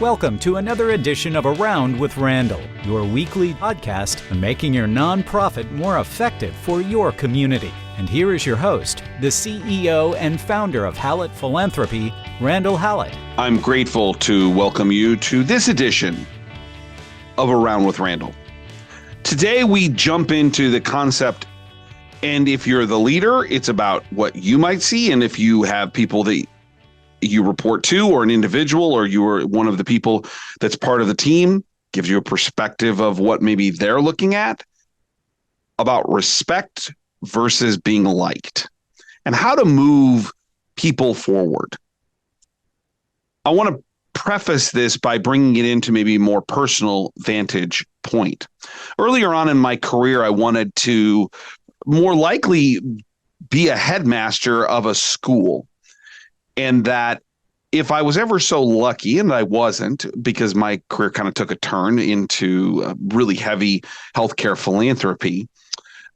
Welcome to another edition of Around with Randall, your weekly podcast on making your nonprofit more effective for your community. And here is your host, the CEO and founder of Hallett Philanthropy, Randall Hallett. I'm grateful to welcome you to this edition of Around with Randall. Today we jump into the concept, and if you're the leader, it's about what you might see, and if you have people that you report to, or an individual, or you are one of the people that's part of the team, gives you a perspective of what maybe they're looking at, about respect versus being liked, and how to move people forward. I want to preface this by bringing it into maybe a more personal vantage point. Earlier on in my career, I wanted to more likely be a headmaster of a school. And that if I was ever so lucky, and I wasn't, because my career kind of took a turn into really heavy healthcare philanthropy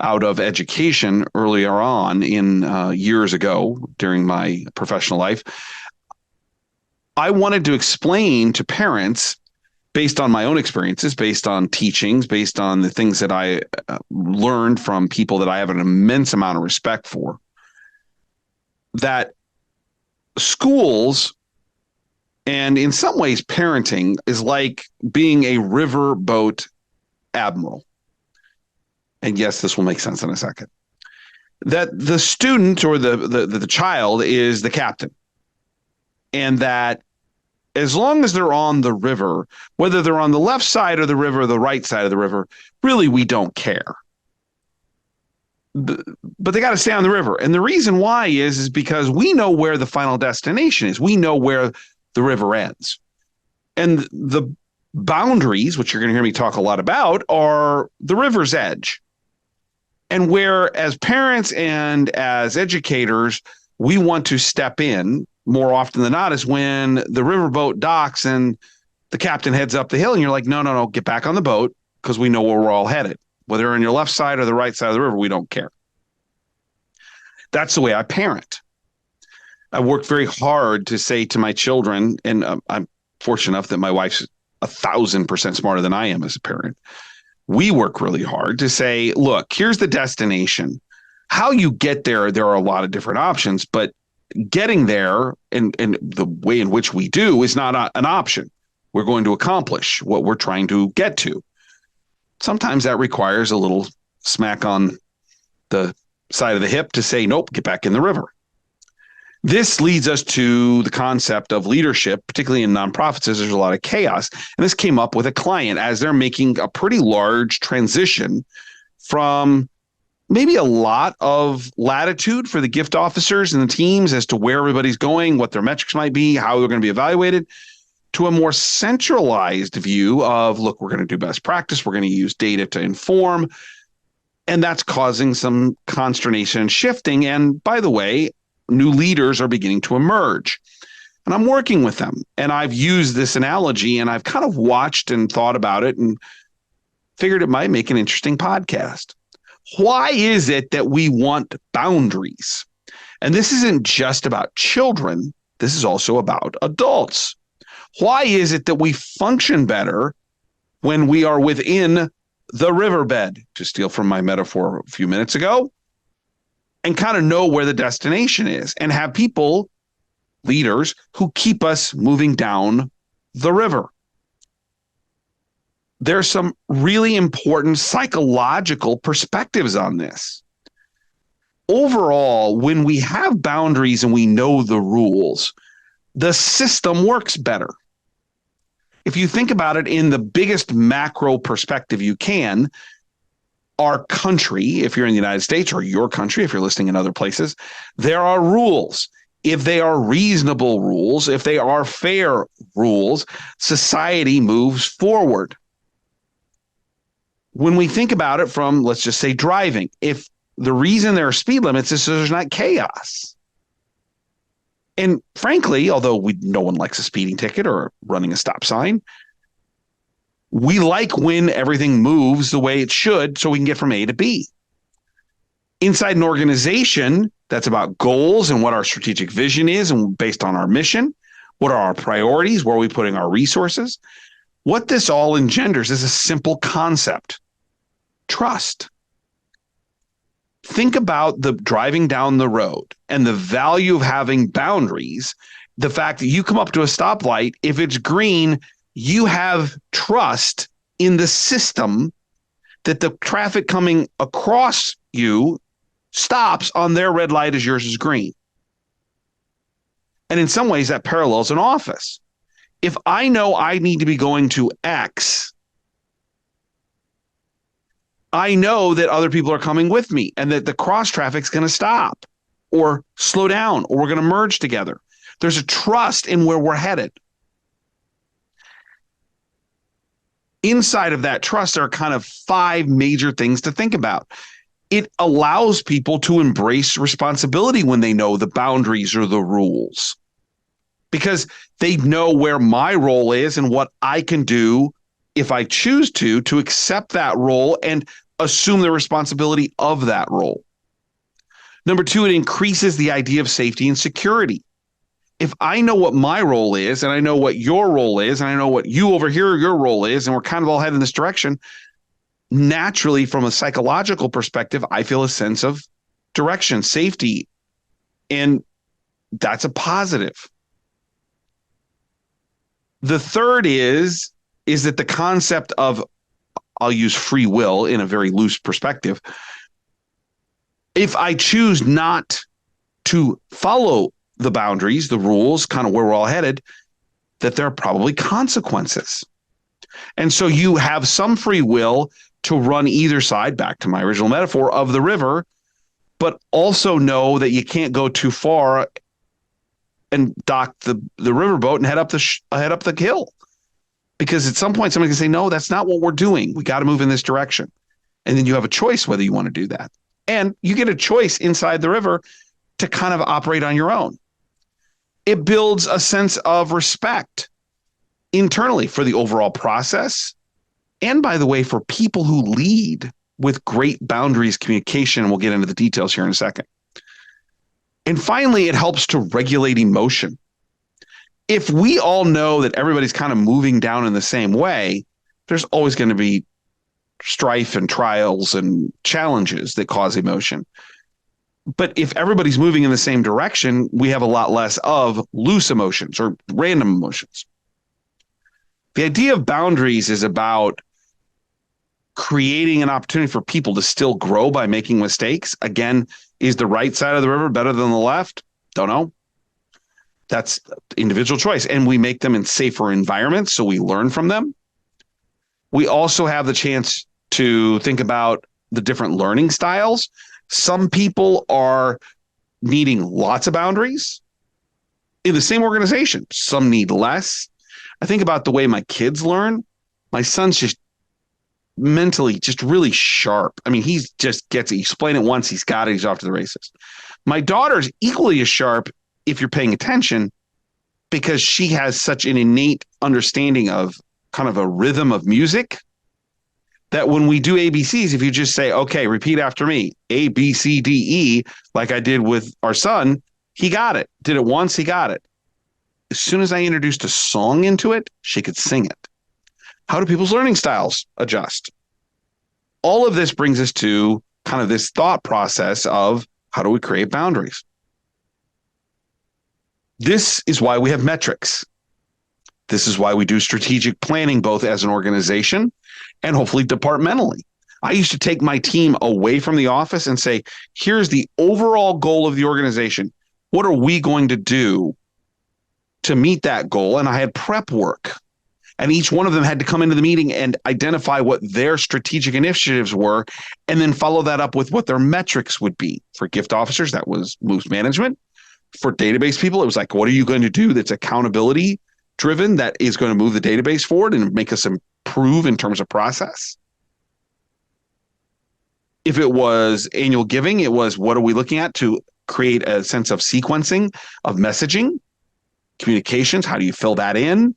out of education earlier on in years ago during my professional life, I wanted to explain to parents, based on my own experiences, based on teachings, based on the things that I learned from people that I have an immense amount of respect for, that schools, and in some ways parenting, is like being a riverboat admiral. And yes, this will make sense in a second. That the student or the child is the captain. And that as long as they're on the river, whether they're on the left side of the river or the right side of the river, really we don't care. But they got to stay on the river. And the reason why is because we know where the final destination is. We know where the river ends. And the boundaries, which you're going to hear me talk a lot about, are the river's edge. And where, as parents and as educators, we want to step in more often than not is when the riverboat docks and the captain heads up the hill and you're like, no, get back on the boat because we know where we're all headed. Whether on your left side or the right side of the river, we don't care. That's the way I parent. I work very hard to say to my children, and I'm fortunate enough that my wife's 1,000% smarter than I am as a parent. We work really hard to say, look, here's the destination. How you get there, there are a lot of different options, but getting there and the way in which we do is not an option. We're going to accomplish what we're trying to get to. Sometimes that requires a little smack on the side of the hip to say, nope, get back in the river. This leads us to the concept of leadership, particularly in nonprofits, as there's a lot of chaos. And this came up with a client as they're making a pretty large transition from maybe a lot of latitude for the gift officers and the teams as to where everybody's going, what their metrics might be, how they're going to be evaluated, to a more centralized view of, look, we're going to do best practice. We're going to use data to inform. And that's causing some consternation and shifting. And by the way, new leaders are beginning to emerge. And I'm working with them. And I've used this analogy and I've kind of watched and thought about it and figured it might make an interesting podcast. Why is it that we want boundaries? And this isn't just about children. This is also about adults. Why is it that we function better when we are within the riverbed, to steal from my metaphor a few minutes ago, and kind of know where the destination is and have people, leaders, who keep us moving down the river? There's some really important psychological perspectives on this. Overall, when we have boundaries and we know the rules, the system works better. If you think about it in the biggest macro perspective you can, our country, if you're in the United States, or your country, if you're listening in other places, there are rules. If they are reasonable rules, if they are fair rules, society moves forward. When we think about it from, let's just say, driving, if the reason there are speed limits is so there's not chaos. And frankly, although no one likes a speeding ticket or running a stop sign, we like when everything moves the way it should so we can get from A to B. Inside an organization that's about goals and what our strategic vision is and based on our mission, What are our priorities? Where are we putting our resources? What this all engenders is a simple concept: trust. Think about the driving down the road and the value of having boundaries. The fact that you come up to a stoplight, if it's green, you have trust in the system that the traffic coming across you stops on their red light as yours is green. And in some ways, that parallels an office. If I know I need to be going to X, I know that other people are coming with me and that the cross traffic's going to stop or slow down, or we're going to merge together. There's a trust in where we're headed. Inside of that trust, there are kind of 5 major things to think about. It allows people to embrace responsibility when they know the boundaries or the rules, because they know where my role is and what I can do if I choose to accept that role and assume the responsibility of that role. Number 2, it increases the idea of safety and security. If I know what my role is, and I know what your role is, and I know what you over here, your role is, and we're kind of all heading in this direction, naturally, from a psychological perspective, I feel a sense of direction, safety, and that's a positive. The third is that the concept of, I'll use free will in a very loose perspective. If I choose not to follow the boundaries, the rules, kind of where we're all headed, that there are probably consequences. And so you have some free will to run either side, back to my original metaphor, of the river, but also know that you can't go too far and dock the riverboat and head up the hill. Because at some point somebody can say, no, that's not what we're doing. We got to move in this direction. And then you have a choice whether you want to do that. And you get a choice inside the river to kind of operate on your own. It builds a sense of respect internally for the overall process. And by the way, for people who lead with great boundaries communication, and we'll get into the details here in a second. And finally, it helps to regulate emotion. If we all know that everybody's kind of moving down in the same way, there's always going to be strife and trials and challenges that cause emotion. But if everybody's moving in the same direction, we have a lot less of loose emotions or random emotions. The idea of boundaries is about creating an opportunity for people to still grow by making mistakes. Again, is the right side of the river better than the left? Don't know. That's individual choice. And we make them in safer environments, so we learn from them. We also have the chance to think about the different learning styles. Some people are needing lots of boundaries in the same organization. Some need less. I think about the way my kids learn. My son's just mentally just really sharp. I mean, he just gets it. You explain it once, he's got it. He's off to the races. My daughter's equally as sharp if you're paying attention, because she has such an innate understanding of kind of a rhythm of music that when we do ABCs, if you just say, okay, repeat after me, A, B, C, D, E, like I did with our son, he got it. Did it once, he got it. As soon as I introduced a song into it, she could sing it. How do people's learning styles adjust? All of this brings us to kind of this thought process of how do we create boundaries? This is why we have metrics. This is why we do strategic planning, both as an organization and hopefully departmentally. I used to take my team away from the office and say, here's the overall goal of the organization. What are we going to do to meet that goal? And I had prep work. And each one of them had to come into the meeting and identify what their strategic initiatives were, and then follow that up with what their metrics would be. For gift officers, that was moves management. For database people, it was like, what are you going to do that's accountability driven, that is going to move the database forward and make us improve in terms of process? If it was annual giving, it was, what are we looking at to create a sense of sequencing of messaging, communications? How do you fill that in?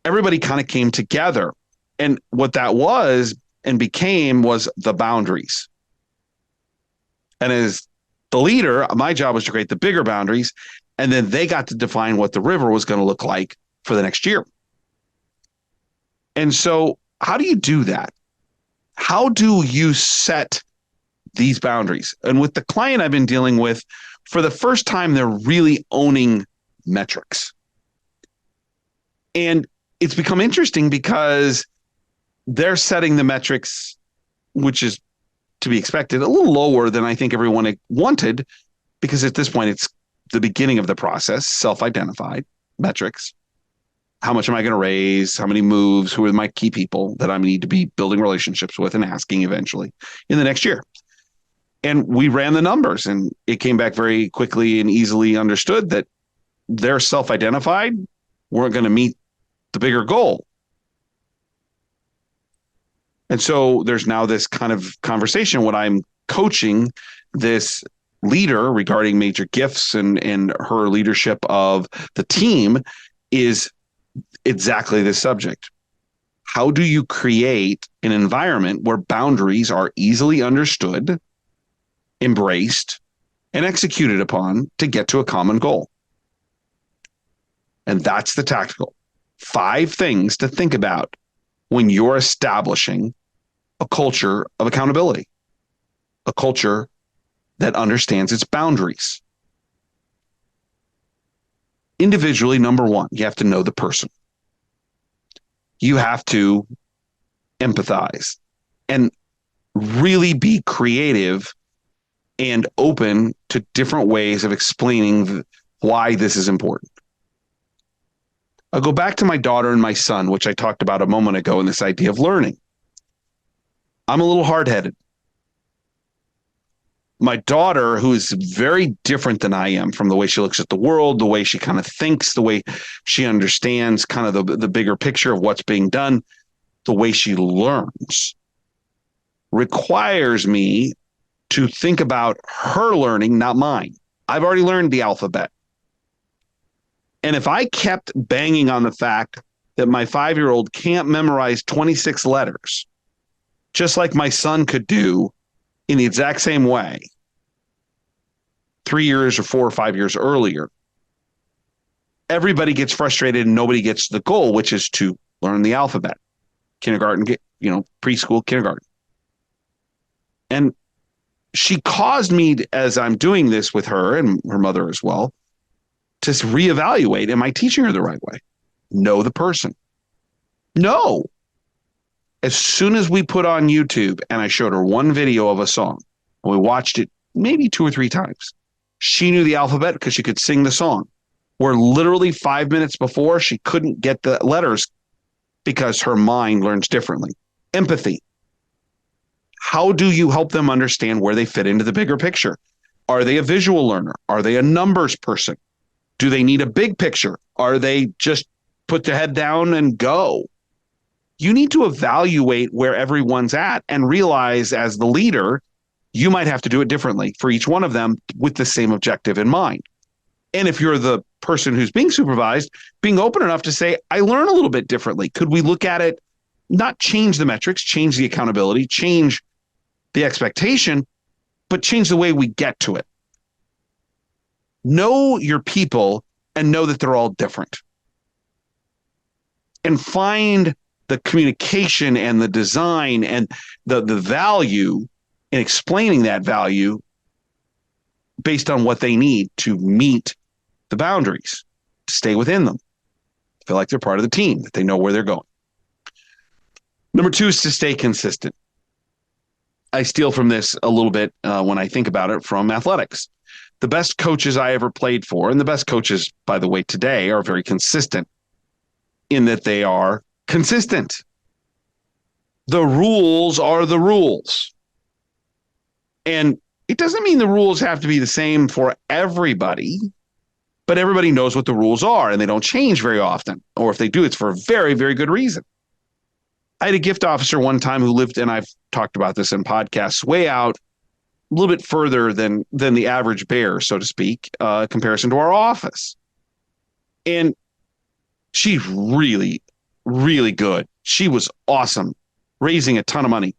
Everybody kind of came together. And what that was and became was the boundaries. And as the leader, my job was to create the bigger boundaries. And then they got to define what the river was going to look like for the next year. And so how do you do that? How do you set these boundaries? And with the client I've been dealing with, for the first time, they're really owning metrics. And it's become interesting because they're setting the metrics, which is to be expected, a little lower than I think everyone wanted, because at this point, it's the beginning of the process, self-identified metrics. How much am I going to raise? How many moves? Who are my key people that I need to be building relationships with and asking eventually in the next year? And we ran the numbers, and it came back very quickly and easily understood that they're self-identified, weren't going to meet the bigger goal. And so there's now this kind of conversation when I'm coaching this leader regarding major gifts and her leadership of the team is exactly this subject. How do you create an environment where boundaries are easily understood, embraced, and executed upon to get to a common goal? And that's the tactical. 5 things to think about when you're establishing a culture of accountability, a culture that understands its boundaries. Individually, number 1, you have to know the person. You have to empathize and really be creative and open to different ways of explaining why this is important. I'll go back to my daughter and my son, which I talked about a moment ago, in this idea of learning. I'm a little hard-headed. My daughter, who is very different than I am from the way she looks at the world, the way she kind of thinks, the way she understands kind of the bigger picture of what's being done, the way she learns, requires me to think about her learning, not mine. I've already learned the alphabet. And if I kept banging on the fact that my 5-year-old can't memorize 26 letters, just like my son could do in the exact same way 3 years or 4 or 5 years earlier, everybody gets frustrated and nobody gets the goal, which is to learn the alphabet. Kindergarten, preschool, kindergarten. And she caused me, as I'm doing this with her and her mother as well, to reevaluate, am I teaching her the right way? Know the person. No. As soon as we put on YouTube and I showed her one video of a song, and we watched it maybe 2 or 3 times, she knew the alphabet because she could sing the song. Where literally 5 minutes before, she couldn't get the letters because her mind learns differently. Empathy. How do you help them understand where they fit into the bigger picture? Are they a visual learner? Are they a numbers person? Do they need a big picture? Are they just put their head down and go? You need to evaluate where everyone's at and realize, as the leader, you might have to do it differently for each one of them with the same objective in mind. And if you're the person who's being supervised, being open enough to say, I learn a little bit differently. Could we look at it, not change the metrics, change the accountability, change the expectation, but change the way we get to it? Know your people and know that they're all different. And find the communication and the design and the value in explaining that value based on what they need to meet the boundaries, to stay within them, feel like they're part of the team, that they know where they're going. Number 2 is to stay consistent. I steal from this a little bit when I think about it from athletics. The best coaches I ever played for, and the best coaches, by the way, today, are very consistent in that they are consistent. The rules are the rules. And it doesn't mean the rules have to be the same for everybody, but everybody knows what the rules are and they don't change very often. Or if they do, it's for a very, very good reason. I had a gift officer one time who lived, and I've talked about this in podcasts, way out a little bit further than the average bear, so to speak, in comparison to our office. And she's really, really good. She was awesome, raising a ton of money.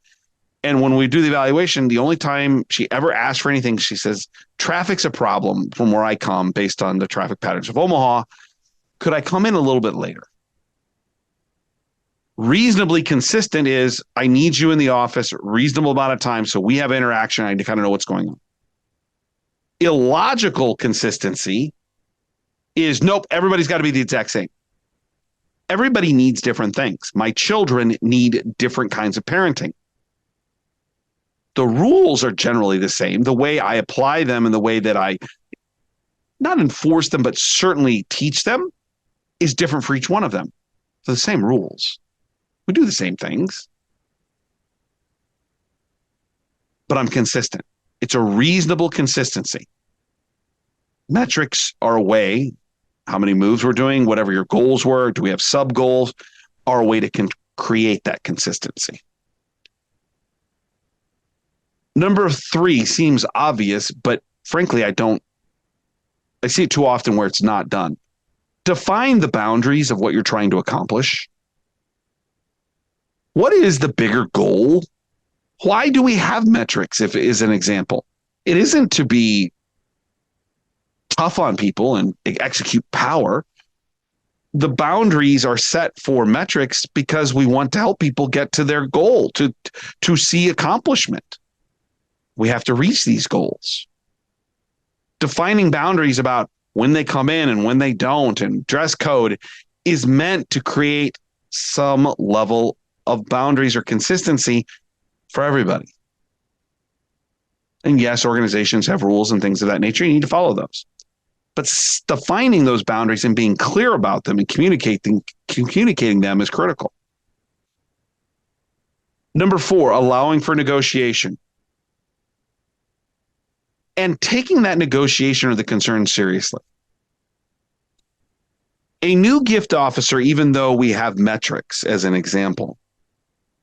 And when we do the evaluation, the only time she ever asked for anything, she says, traffic's a problem from where I come based on the traffic patterns of Omaha. Could I come in a little bit later? Reasonably consistent is I need you in the office reasonable amount of time so we have interaction. I kind of know what's going on. Illogical consistency is nope, everybody's got to be the exact same. Everybody needs different things. My children need different kinds of parenting. The rules are generally the same. The way I apply them and the way that I not enforce them, but certainly teach them is different for each one of them. They're the same rules. We do the same things. But I'm consistent. It's a reasonable consistency. Metrics are a way, how many moves we're doing, whatever your goals were, do we have sub goals, are a way to create that consistency. Number 3 seems obvious, but frankly, I see it too often where it's not done. Define the boundaries of what you're trying to accomplish. What is the bigger goal? Why do we have metrics, if it is an example? It isn't to be tough on people and execute power. The boundaries are set for metrics because we want to help people get to their goal, to see accomplishment. We have to reach these goals. Defining boundaries about when they come in and when they don't and dress code is meant to create some level of boundaries or consistency for everybody. And yes, organizations have rules and things of that nature. You need to follow those. But defining those boundaries and being clear about them and communicating them is critical. Number 4, allowing for negotiation. And taking that negotiation or the concern seriously. A new gift officer, even though we have metrics as an example,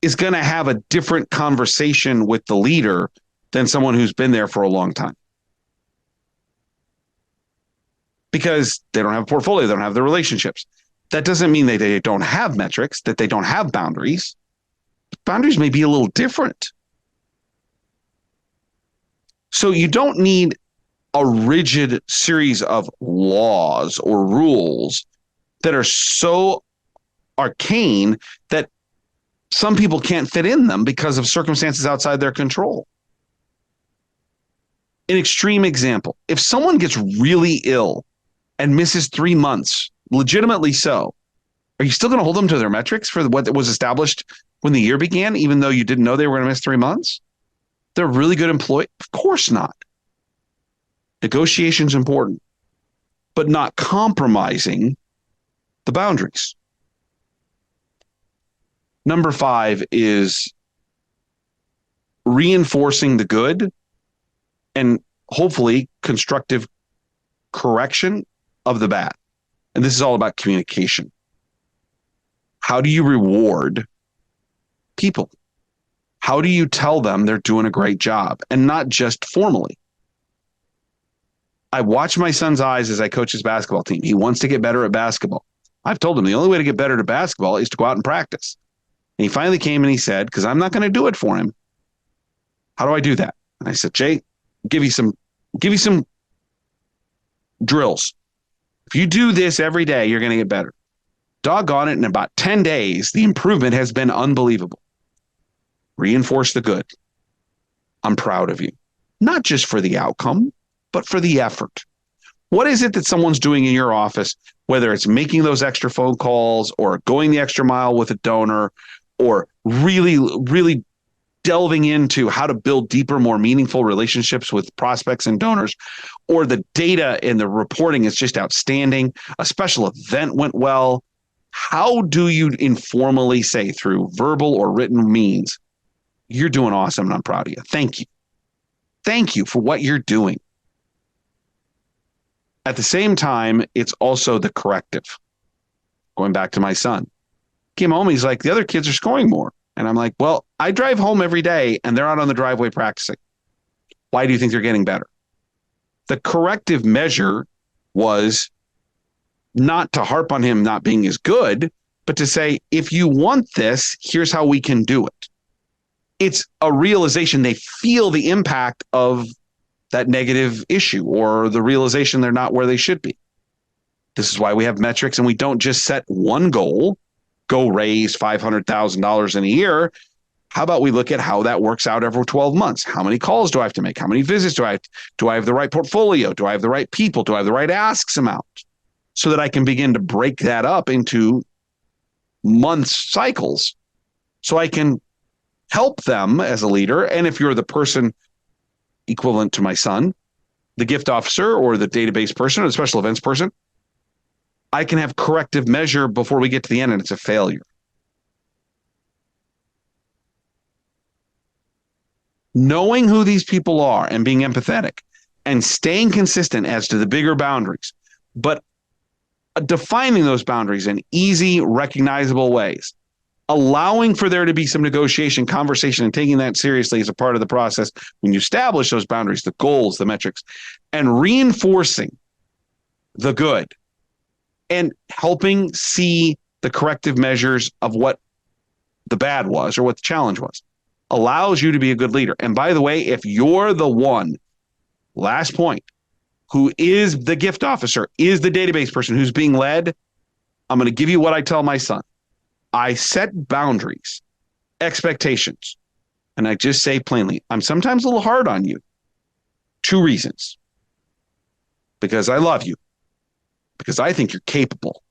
is going to have a different conversation with the leader than someone who's been there for a long time. Because they don't have a portfolio, they don't have the relationships. That doesn't mean that they don't have metrics, that they don't have boundaries. Boundaries may be a little different. So you don't need a rigid series of laws or rules that are so arcane that some people can't fit in them because of circumstances outside their control. An extreme example, if someone gets really ill and misses 3 months, legitimately so, are you still going to hold them to their metrics for what was established when the year began, even though you didn't know they were going to miss 3 months? They're a really good employee? Of course not. Negotiation is important, but not compromising the boundaries. Number 5 is reinforcing the good and hopefully constructive correction of the bad. And this is all about communication. How do you reward people? How do you tell them they're doing a great job and not just formally? I watch my son's eyes as I coach his basketball team. He wants to get better at basketball. I've told him the only way to get better at basketball is to go out and practice. And he finally came and he said, because I'm not going to do it for him, how do I do that? And I said, Jay, give you some drills. If you do this every day, you're going to get better. Doggone it, in about 10 days, the improvement has been unbelievable. Reinforce the good. I'm proud of you. Not just for the outcome, but for the effort. What is it that someone's doing in your office, whether it's making those extra phone calls or going the extra mile with a donor or really, really delving into how to build deeper, more meaningful relationships with prospects and donors, or the data and the reporting is just outstanding, a special event went well. How do you informally say through verbal or written means, you're doing awesome and I'm proud of you. Thank you. Thank you for what you're doing. At the same time, it's also the corrective. Going back to my son. Came home, he's like, the other kids are scoring more. And I'm like, well, I drive home every day and they're out on the driveway practicing. Why do you think they're getting better? The corrective measure was not to harp on him not being as good, but to say, if you want this, here's how we can do it. It's a realization they feel the impact of that negative issue or the realization they're not where they should be. This is why we have metrics, and we don't just set one goal, go raise $500,000 in a year. How about we look at how that works out over 12 months? How many calls do I have to make? How many visits do I have? Do I have the right portfolio? Do I have the right people? Do I have the right asks amount? So that I can begin to break that up into months cycles so I can help them as a leader. And if you're the person equivalent to my son, the gift officer or the database person or the special events person, I can have corrective measure before we get to the end and it's a failure. Knowing who these people are and being empathetic and staying consistent as to the bigger boundaries, but defining those boundaries in easy, recognizable ways, allowing for there to be some negotiation, conversation, and taking that seriously as a part of the process when you establish those boundaries, the goals, the metrics, and reinforcing the good and helping see the corrective measures of what the bad was or what the challenge was, allows you to be a good leader. And by the way, if you're the one, last point, who is the gift officer, is the database person who's being led, I'm going to give you what I tell my son. I set boundaries, expectations, and I just say plainly, I'm sometimes a little hard on you. 2 reasons. Because I love you. Because I think you're capable.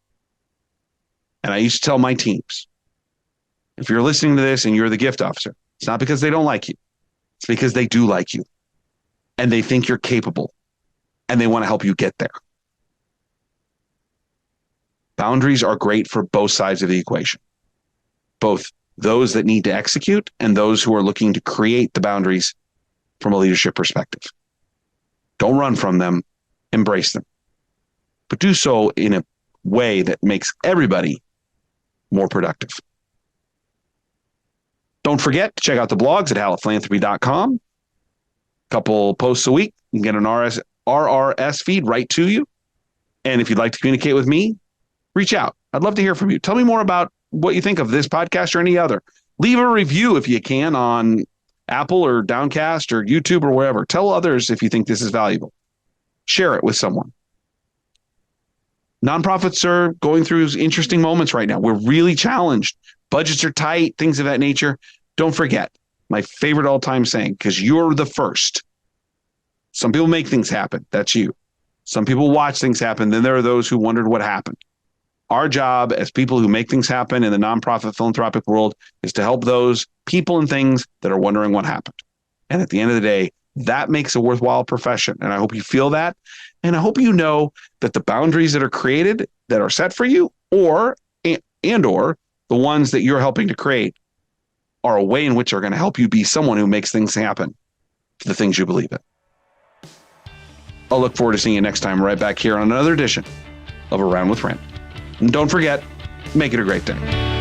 And I used to tell my teams, if you're listening to this and you're the gift officer, it's not because they don't like you. It's because they do like you. And they think you're capable. And they want to help you get there. Boundaries are great for both sides of the equation. Both those that need to execute and those who are looking to create the boundaries from a leadership perspective. Don't run from them. Embrace them. But do so in a way that makes everybody more productive. Don't forget to check out the blogs at hallophilanthropy.com. A couple posts a week. You can get an RRS feed right to you. And if you'd like to communicate with me, reach out. I'd love to hear from you. Tell me more about what you think of this podcast or any other. Leave a review if you can on Apple or Downcast or YouTube or wherever. Tell others if you think this is valuable. Share it with someone. Nonprofits are going through interesting moments right now. We're really challenged. Budgets are tight, things of that nature. Don't forget, my favorite all-time saying, because you're the first. Some people make things happen. That's you. Some people watch things happen. Then there are those who wondered what happened. Our job as people who make things happen in the nonprofit philanthropic world is to help those people and things that are wondering what happened. And at the end of the day, that makes a worthwhile profession. And I hope you feel that. And I hope you know that the boundaries that are created, that are set for you, or the ones that you're helping to create are a way in which are going to help you be someone who makes things happen to the things you believe in. I'll look forward to seeing you next time right back here on another edition of Around with Randall. And don't forget, make it a great day.